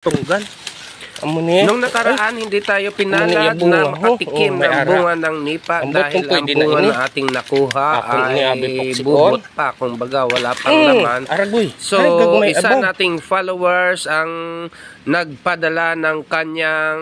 Tunggal. Nung nakaraan, hindi tayo pinalad na makatikim ng bunga ng nipa dahil ang bunga na ating nakuha ay bubot pa. Kumbaga, wala pang laman. So, isa nating followers ang nagpadala ng kanyang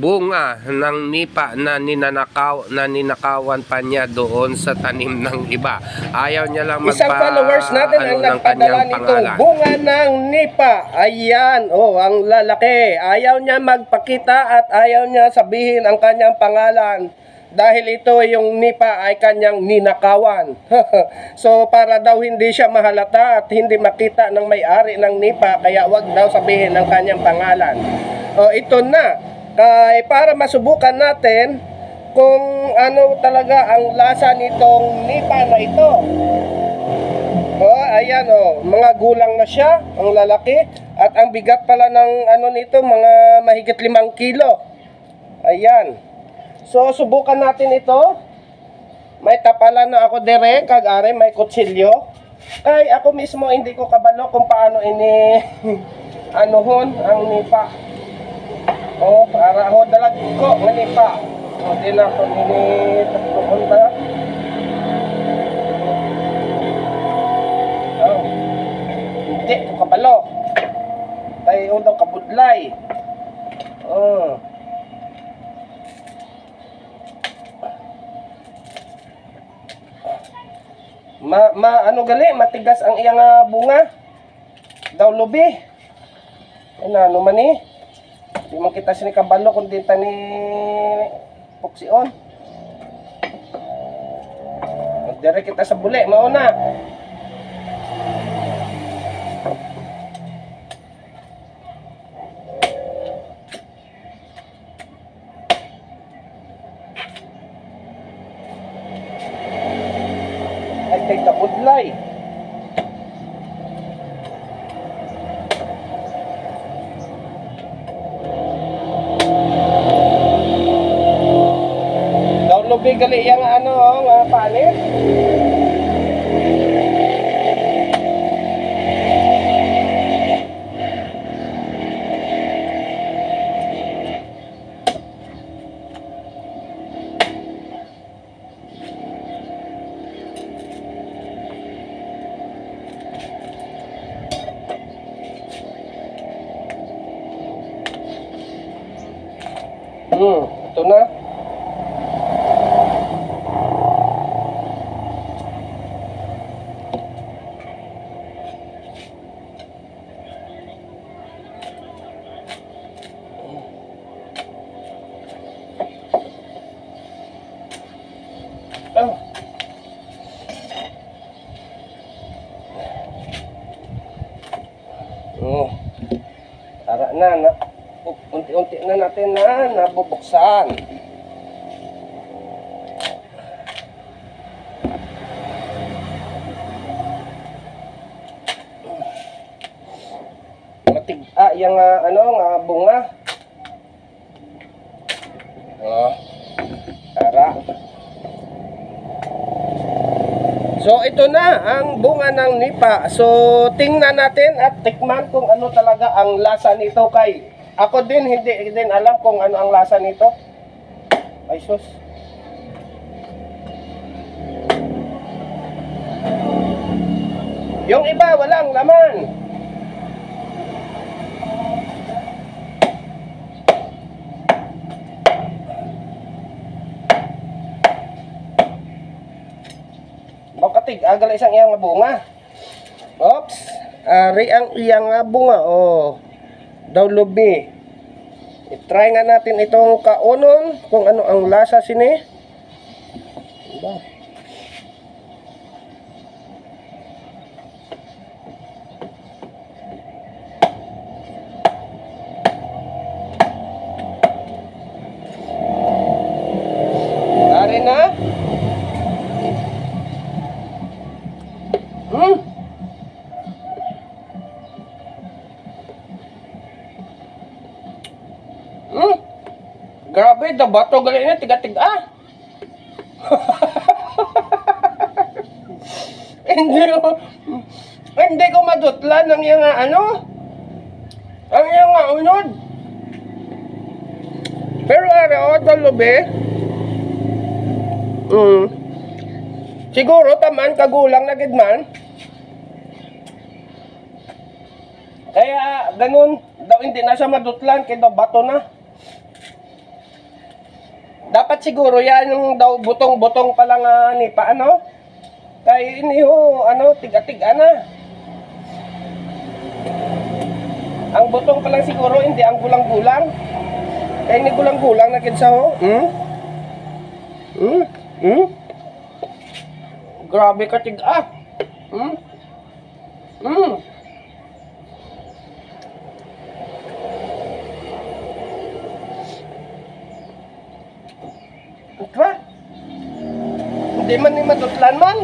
bunga ng nipa na ninakawan pa niya doon sa tanim ng iba. Ayaw niya lang isang followers natin ang nagpadala nitong bunga ng nipa. Ayan, ang lalaki. Ayaw niya magpakita at ayaw niya sabihin ang kanyang pangalan dahil ito yung nipa ay kanyang ninakawan. So para daw hindi siya mahalata at hindi makita ng may-ari ng nipa, kaya wag daw sabihin ang kanyang pangalan. Ito na, para masubukan natin kung ano talaga ang lasa nitong nipa na ito. Ayan mga gulang na siya, ang lalaki. At ang bigat pala ng nito, mga mahigit 5 kilo. Ayan. So, subukan natin ito. May tapalan na ako dire, kagare, may kutsilyo. Kay ako mismo hindi ko kabalo kung paano ini anuhon ang nipa. Para dalag ko ng nipa. Hindi na ako ini tatlong ba. Hindi ko kabalo. Tayo daw kabudlay. Ano gali, matigas ang iyang bunga. Daw lubi. Ano man ni? Di man kita sini kabalo kundi tani puksion. Dire kita sa buli, mao na. Ay kabudlay. Daw lubi gali yang nga palit. Ito na. Tara na. Unti-unti na natin nabubuksan. Matiga yung bunga. Tara. So ito na ang bunga ng nipa. So tingnan natin at tikman kung ano talaga ang lasa nito kay ako din hindi din alam kung ano ang lasa nito. Ay sus. Yung iba walang laman. Bakatig agal isang iyang bunga. Oops. Ari ang iyang bunga. Daw lubi. I-try nga natin itong kaunon kung ano ang lasa sini. Ari na. Grabe, dabato gali na, tiga-tiga. Hindi ko madutlan ng yung ang yung maunod. Pero araw, lubi. Siguro, taman, kagulang na gidman. Kaya, ganun, daw hindi na siya madutlan, kaya daw bato na. Dapat siguro yan yung daw butong-butong pa lang nipa, ano? Kaya iniho, ano, tiga-tiga na. Ang butong pa lang siguro, hindi ang gulang-gulang. Kaya hindi gulang-gulang na kinsa ho. Grabe ka tiga. Diba? Hindi man ni madutlan man.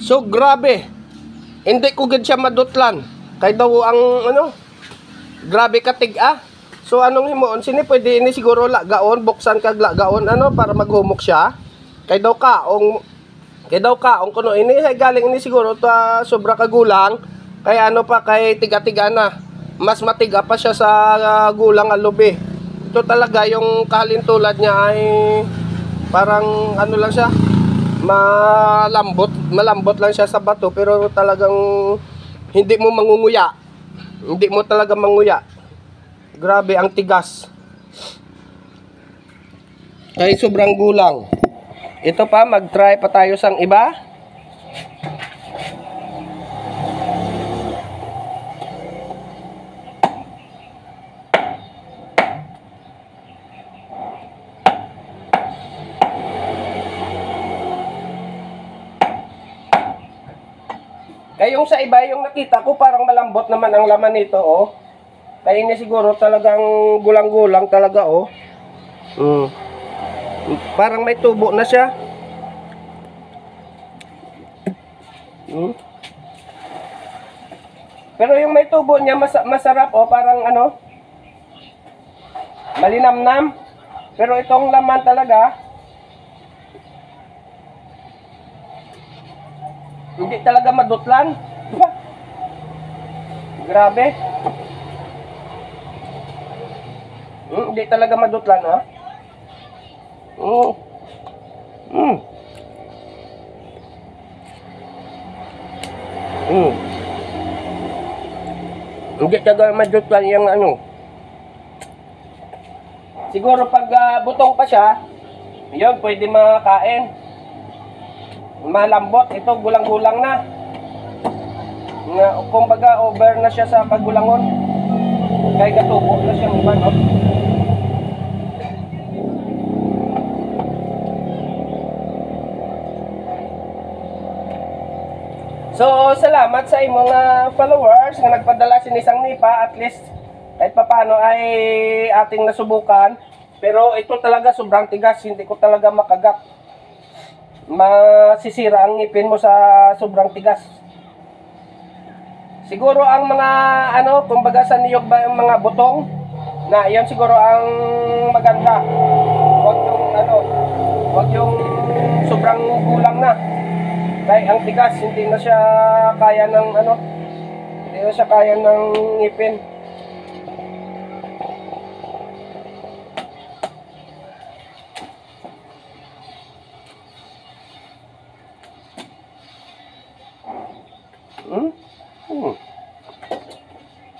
So grabe. Hindi ko gid siya madutlan. Kay daw ang ano, grabe ka tiga. So anong himuon sini pwede ini siguro lagaon, buksan kag lagaon ano para maghumok siya. Kay daw kaong kuno ini hay galing ini siguro ta sobra kagulang. Kay ano pa kay tiga-tiga na. Mas matiga pa siya sa gulang ang lubi. Ito talaga yung kalintulad niya ay parang ano lang siya, malambot lang siya sa bato pero talagang hindi mo mangunguya. Hindi mo talaga manguya. Grabe ang tigas. Kaya sobrang gulang. Ito pa, mag-try pa tayo sang iba. Kaya yung sa iba, yung nakita ko, parang malambot naman ang laman nito, oh. Kaya ini siguro talagang gulang-gulang talaga, oh. Parang may tubo na siya. Pero yung may tubo niya, masarap, oh. Parang ano, malinamnam. Pero itong laman talaga, hindi talaga madutlan. Diba? Grabe. Hindi talaga madutlan, ha? Hindi talaga madutlan yung ano. Siguro pag butong pa siya, yun, pwede makakain. Malambot, ito gulang-gulang na. Kumbaga over na siya sa kagulangon. Kaya gatubo na siya mga, no? So, salamat sa imong followers na nagpadala sinisang nipa. At least, kahit paano ay ating nasubukan. Pero ito talaga sobrang tigas. Hindi ko talaga makagat. Masisira ang ngipin mo sa sobrang tigas. Siguro ang mga ano, kumbaga sa niyog ba yung mga butong na yan siguro ang maganda. Wag yung sobrang gulang na. Kaya ang tigas hindi na siya kaya ng ano, hindi na siya kaya ng ngipin.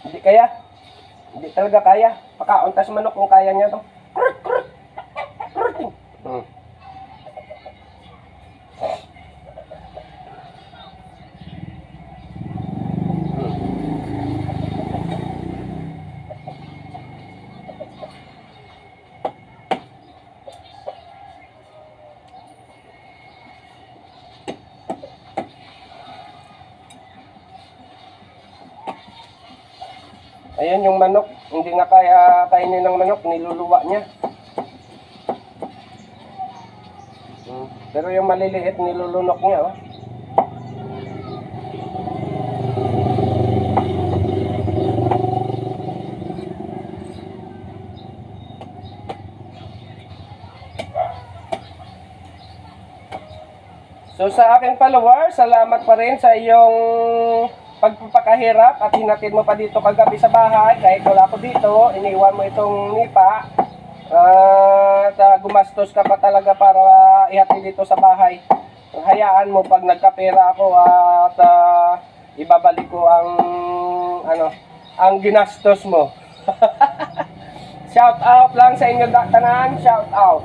Hindi kaya. Hindi talaga kaya. Pakauntas manok kung kaya niya to. Ayan yung manok, hindi nga kaya kainin ng manok, niluluwa niya. Pero yung maliliit, nilulunok niya, oh. So sa aking followers, salamat pa rin sa iyong pagpapakahirap at hinatid mo pa dito kagabi sa bahay, kahit wala ko dito, iniwan mo itong nipa, at gumastos ka pa talaga para ihatid dito sa bahay. Hayaan mo pag nagkapera ako at ibabalik ko ang ginastos mo. Shout out lang sa inyo tanan, shout out.